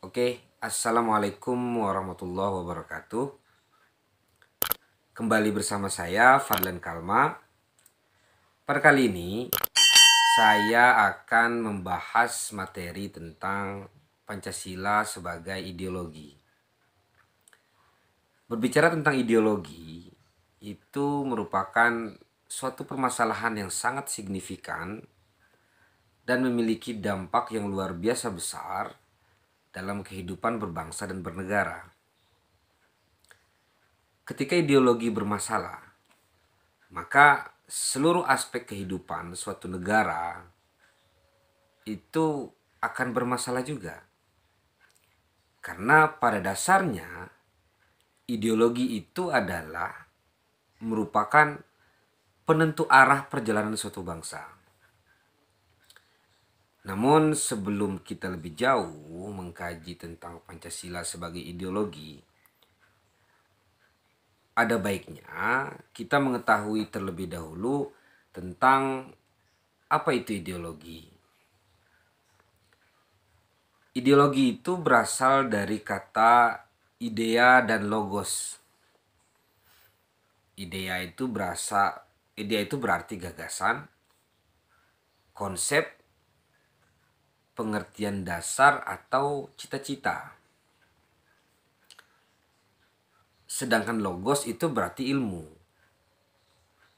Oke, Assalamualaikum warahmatullahi wabarakatuh. Kembali bersama saya Fadlan Kalma. Pada kali ini saya akan membahas materi tentang Pancasila sebagai ideologi. Berbicara tentang ideologi, itu merupakan suatu permasalahan yang sangat signifikan dan memiliki dampak yang luar biasa besar dalam kehidupan berbangsa dan bernegara. Ketika ideologi bermasalah, maka seluruh aspek kehidupan suatu negara itu akan bermasalah juga. Karena pada dasarnya ideologi itu adalah merupakan penentu arah perjalanan suatu bangsa. Namun sebelum kita lebih jauh mengkaji tentang Pancasila sebagai ideologi, ada baiknya kita mengetahui terlebih dahulu tentang apa itu ideologi. Ideologi itu berasal dari kata idea dan logos. Idea itu berarti gagasan, konsep, pengertian dasar atau cita-cita. Sedangkan logos itu berarti ilmu.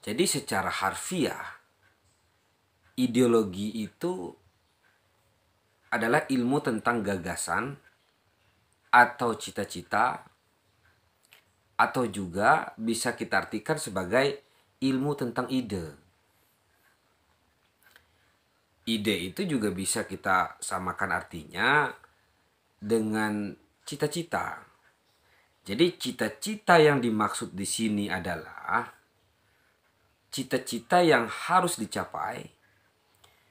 Jadi secara harfiah, ideologi itu adalah ilmu tentang gagasan atau cita-cita, atau juga bisa kita artikan sebagai ilmu tentang ide. Ide itu juga bisa kita samakan artinya dengan cita-cita. Jadi cita-cita yang dimaksud di sini adalah cita-cita yang harus dicapai,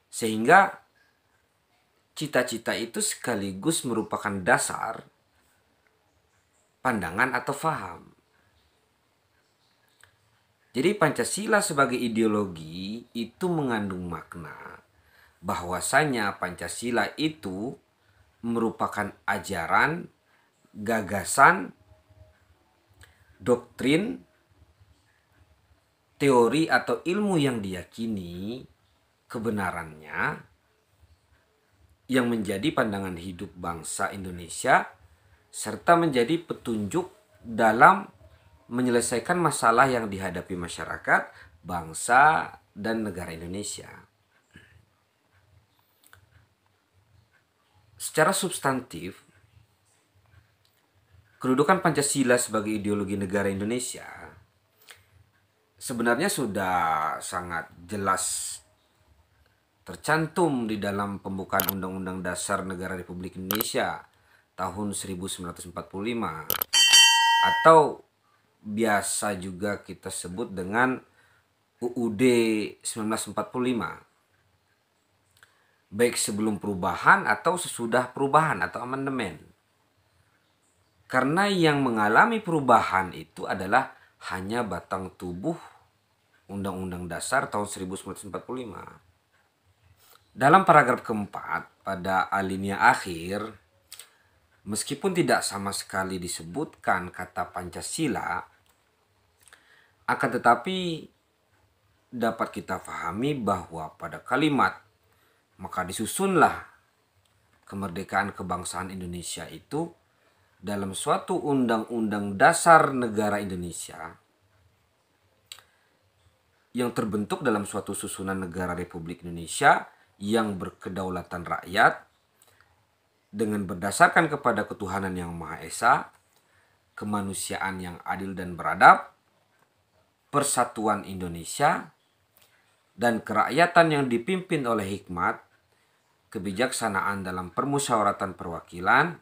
sehingga cita-cita itu sekaligus merupakan dasar pandangan atau faham. Jadi Pancasila sebagai ideologi itu mengandung makna bahwasanya Pancasila itu merupakan ajaran, gagasan, doktrin, teori atau ilmu yang diyakini kebenarannya yang menjadi pandangan hidup bangsa Indonesia serta menjadi petunjuk dalam menyelesaikan masalah yang dihadapi masyarakat, bangsa, dan negara Indonesia. Secara substantif, kedudukan Pancasila sebagai ideologi negara Indonesia sebenarnya sudah sangat jelas tercantum di dalam pembukaan Undang-Undang Dasar Negara Republik Indonesia tahun 1945 atau biasa juga kita sebut dengan UUD 1945. Baik sebelum perubahan atau sesudah perubahan atau amandemen. Karena yang mengalami perubahan itu adalah hanya batang tubuh Undang-Undang Dasar tahun 1945. Dalam paragraf keempat pada alinea akhir, meskipun tidak sama sekali disebutkan kata Pancasila, akan tetapi dapat kita pahami bahwa pada kalimat maka disusunlah kemerdekaan kebangsaan Indonesia itu dalam suatu undang-undang dasar negara Indonesia yang terbentuk dalam suatu susunan negara Republik Indonesia yang berkedaulatan rakyat dengan berdasarkan kepada ketuhanan yang Maha Esa, kemanusiaan yang adil dan beradab, persatuan Indonesia, dan kerakyatan yang dipimpin oleh hikmat, kebijaksanaan dalam permusyawaratan perwakilan,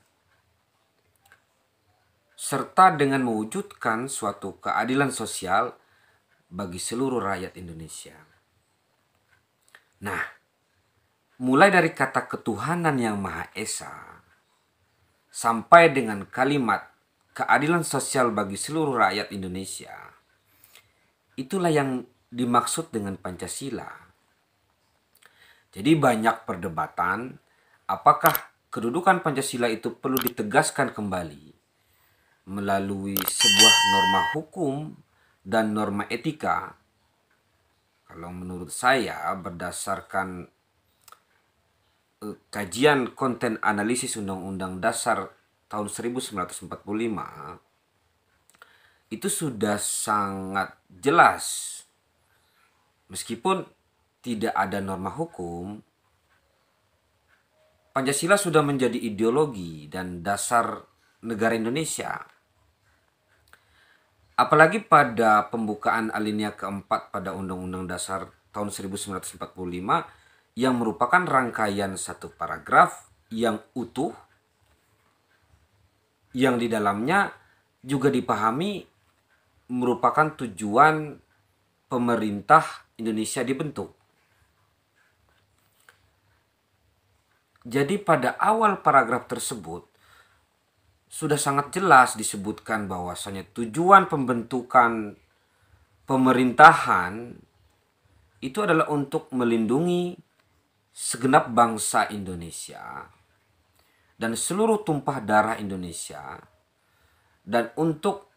serta dengan mewujudkan suatu keadilan sosial bagi seluruh rakyat Indonesia. Nah, mulai dari kata ketuhanan yang Maha Esa sampai dengan kalimat keadilan sosial bagi seluruh rakyat Indonesia, itulah yang dimaksud dengan Pancasila. Jadi banyak perdebatan apakah kedudukan Pancasila itu perlu ditegaskan kembali melalui sebuah norma hukum dan norma etika. Kalau menurut saya berdasarkan kajian konten analisis Undang-Undang Dasar tahun 1945 itu sudah sangat jelas. Meskipun tidak ada norma hukum, Pancasila sudah menjadi ideologi dan dasar negara Indonesia. Apalagi pada pembukaan alinea keempat pada Undang-Undang Dasar tahun 1945 yang merupakan rangkaian satu paragraf yang utuh, yang di dalamnya juga dipahami merupakan tujuan pemerintah Indonesia dibentuk. Jadi pada awal paragraf tersebut sudah sangat jelas disebutkan bahwasanya tujuan pembentukan pemerintahan itu adalah untuk melindungi segenap bangsa Indonesia dan seluruh tumpah darah Indonesia, dan untuk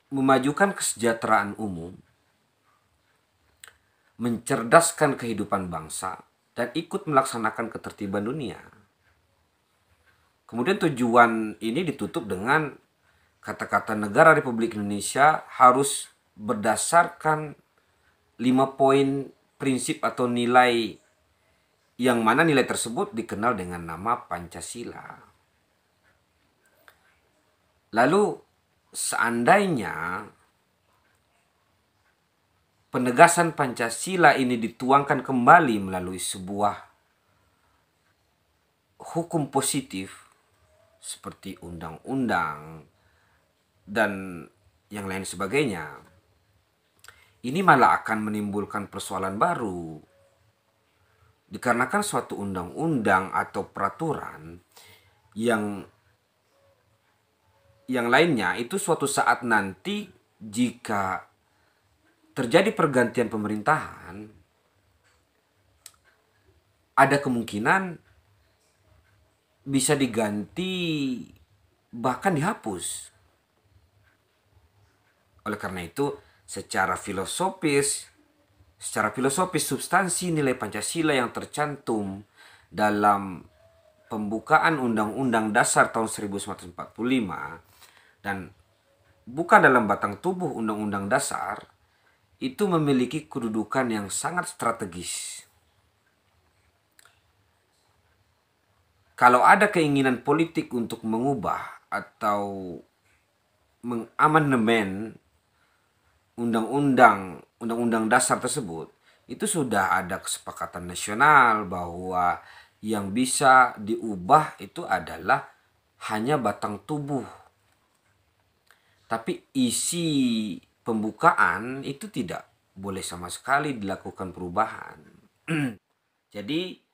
memajukan kesejahteraan umum, mencerdaskan kehidupan bangsa, dan ikut melaksanakan ketertiban dunia. Kemudian tujuan ini ditutup dengan kata-kata negara Republik Indonesia harus berdasarkan 5 poin prinsip atau nilai, yang mana nilai tersebut dikenal dengan nama Pancasila. Lalu seandainya penegasan Pancasila ini dituangkan kembali melalui sebuah hukum positif seperti undang-undang dan yang lain sebagainya, ini malah akan menimbulkan persoalan baru. Dikarenakan suatu undang-undang atau peraturan yang lainnya itu suatu saat nanti jika terjadi pergantian pemerintahan, ada kemungkinan bisa diganti bahkan dihapus. Oleh karena itu, secara filosofis substansi nilai Pancasila yang tercantum dalam pembukaan Undang-Undang Dasar tahun 1945 dan bukan dalam batang tubuh Undang-Undang Dasar itu memiliki kedudukan yang sangat strategis. Kalau ada keinginan politik untuk mengubah atau mengamandemen Undang-Undang Dasar tersebut, itu sudah ada kesepakatan nasional bahwa yang bisa diubah itu adalah hanya batang tubuh. Tapi isi pembukaan itu tidak boleh sama sekali dilakukan perubahan. Jadi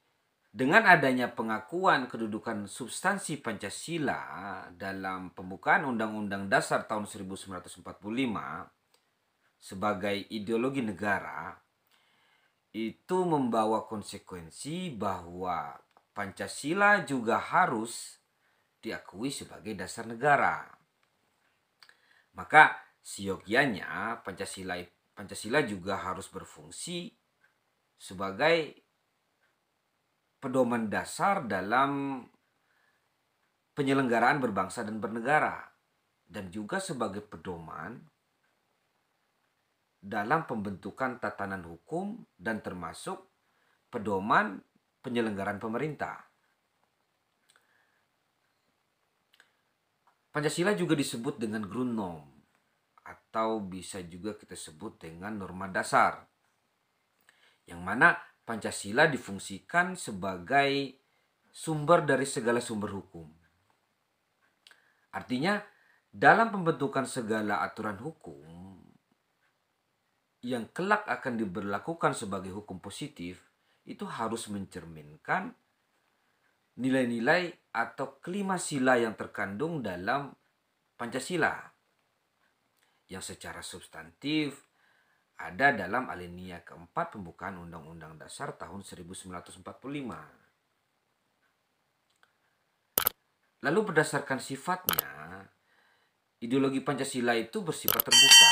dengan adanya pengakuan kedudukan substansi Pancasila dalam pembukaan Undang-Undang Dasar tahun 1945 sebagai ideologi negara, itu membawa konsekuensi bahwa Pancasila juga harus diakui sebagai dasar negara. Maka siogianya Pancasila juga harus berfungsi sebagai pedoman dasar dalam penyelenggaraan berbangsa dan bernegara, dan juga sebagai pedoman dalam pembentukan tatanan hukum dan termasuk pedoman penyelenggaraan pemerintah. Pancasila juga disebut dengan Grundnorm atau bisa juga kita sebut dengan norma dasar, yang mana Pancasila difungsikan sebagai sumber dari segala sumber hukum. Artinya, dalam pembentukan segala aturan hukum yang kelak akan diberlakukan sebagai hukum positif, itu harus mencerminkan nilai-nilai atau kelima sila yang terkandung dalam Pancasila, yang secara substantif ada dalam alinea keempat pembukaan Undang-Undang Dasar tahun 1945. Lalu berdasarkan sifatnya, ideologi Pancasila itu bersifat terbuka,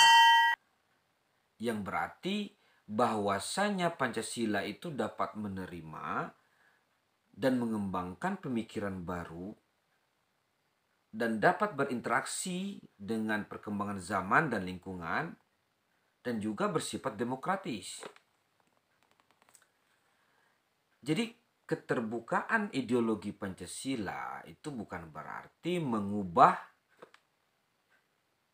yang berarti bahwasanya Pancasila itu dapat menerima dan mengembangkan pemikiran baru dan dapat berinteraksi dengan perkembangan zaman dan lingkungan, dan juga bersifat demokratis. Jadi keterbukaan ideologi Pancasila itu bukan berarti mengubah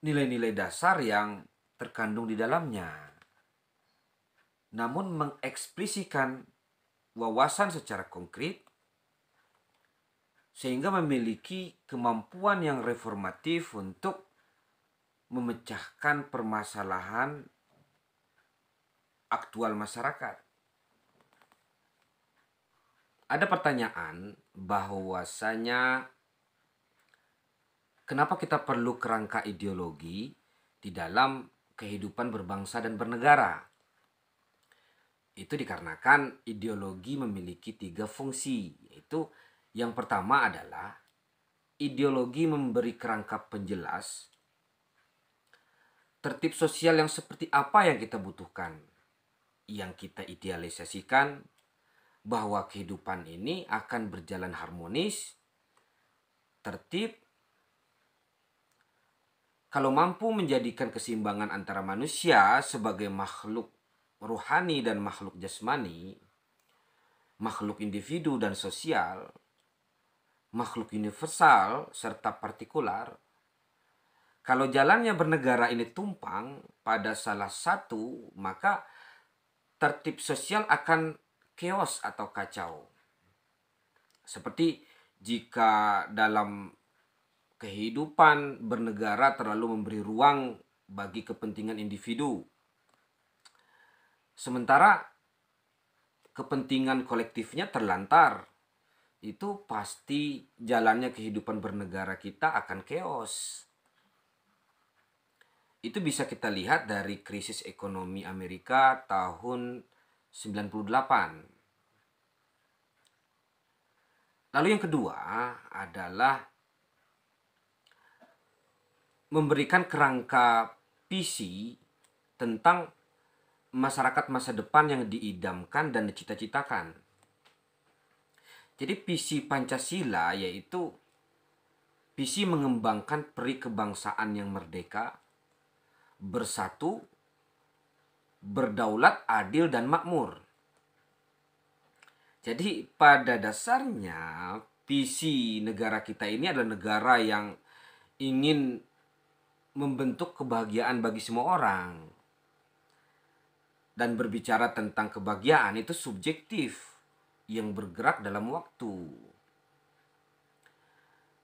nilai-nilai dasar yang terkandung di dalamnya, namun mengekspresikan wawasan secara konkret sehingga memiliki kemampuan yang reformatif untuk memecahkan permasalahan aktual masyarakat. Ada pertanyaan bahwasanya kenapa kita perlu kerangka ideologi di dalam kehidupan berbangsa dan bernegara? Itu dikarenakan ideologi memiliki 3 fungsi, yaitu yang pertama adalah ideologi memberi kerangka penjelas tertib sosial yang seperti apa yang kita butuhkan, yang kita idealisasikan bahwa kehidupan ini akan berjalan harmonis, tertib, kalau mampu menjadikan keseimbangan antara manusia sebagai makhluk rohani dan makhluk jasmani, makhluk individu dan sosial, makhluk universal serta partikular. Kalau jalannya bernegara ini tumpang pada salah satu, maka tertib sosial akan chaos atau kacau. Seperti jika dalam kehidupan bernegara terlalu memberi ruang bagi kepentingan individu, sementara kepentingan kolektifnya terlantar, itu pasti jalannya kehidupan bernegara kita akan chaos. Itu bisa kita lihat dari krisis ekonomi Amerika tahun 98. Lalu yang kedua adalah memberikan kerangka visi tentang masyarakat masa depan yang diidamkan dan dicita-citakan. Jadi visi Pancasila yaitu visi mengembangkan peri kebangsaan yang merdeka, bersatu, berdaulat, adil, dan makmur. Jadi pada dasarnya visi negara kita ini adalah negara yang ingin membentuk kebahagiaan bagi semua orang. Dan berbicara tentang kebahagiaan itu subjektif yang bergerak dalam waktu.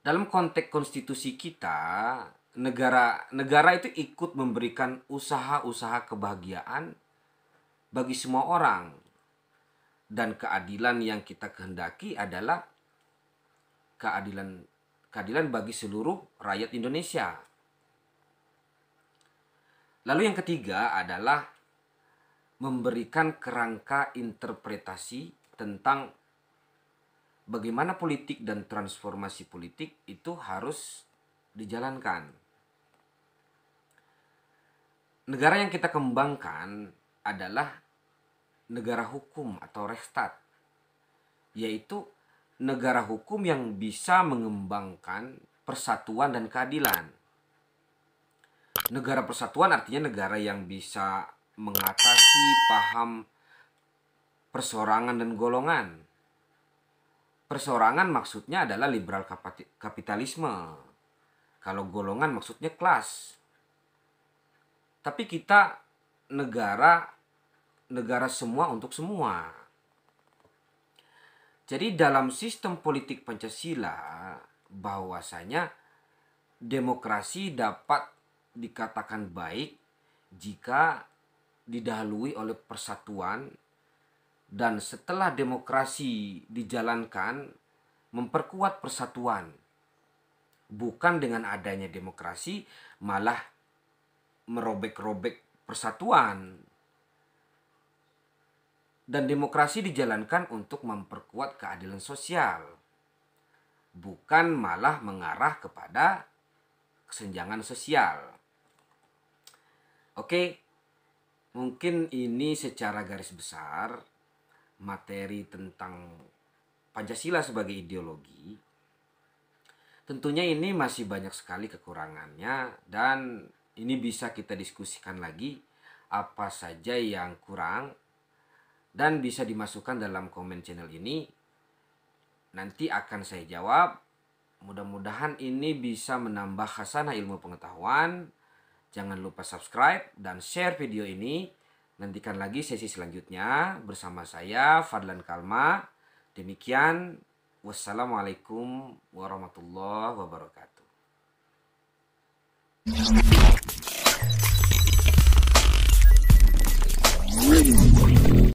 Dalam konteks konstitusi kita, negara itu ikut memberikan usaha-usaha kebahagiaan bagi semua orang. Dan keadilan yang kita kehendaki adalah keadilan bagi seluruh rakyat Indonesia. Lalu yang ketiga adalah memberikan kerangka interpretasi tentang bagaimana politik dan transformasi politik itu harus dijalankan. Negara yang kita kembangkan adalah negara hukum atau Rechtsstaat, yaitu negara hukum yang bisa mengembangkan persatuan dan keadilan. Negara persatuan artinya negara yang bisa mengatasi paham perseorangan dan golongan. Perseorangan maksudnya adalah liberal kapitalisme. Kalau golongan maksudnya kelas. Tapi kita negara semua untuk semua. Jadi dalam sistem politik Pancasila bahwasanya demokrasi dapat dikatakan baik jika didahului oleh persatuan, dan setelah demokrasi dijalankan memperkuat persatuan. Bukan dengan adanya demokrasi malah merobek-robek persatuan. Dan demokrasi dijalankan untuk memperkuat keadilan sosial, bukan malah mengarah kepada kesenjangan sosial. Oke, mungkin ini secara garis besar materi tentang Pancasila sebagai ideologi. Tentunya ini masih banyak sekali kekurangannya dan ini bisa kita diskusikan lagi apa saja yang kurang dan bisa dimasukkan dalam komen channel ini. Nanti akan saya jawab. Mudah-mudahan ini bisa menambah khasanah ilmu pengetahuan. Jangan lupa subscribe dan share video ini. Nantikan lagi sesi selanjutnya bersama saya Fadlan Kalma. Demikian, wassalamualaikum warahmatullahi wabarakatuh.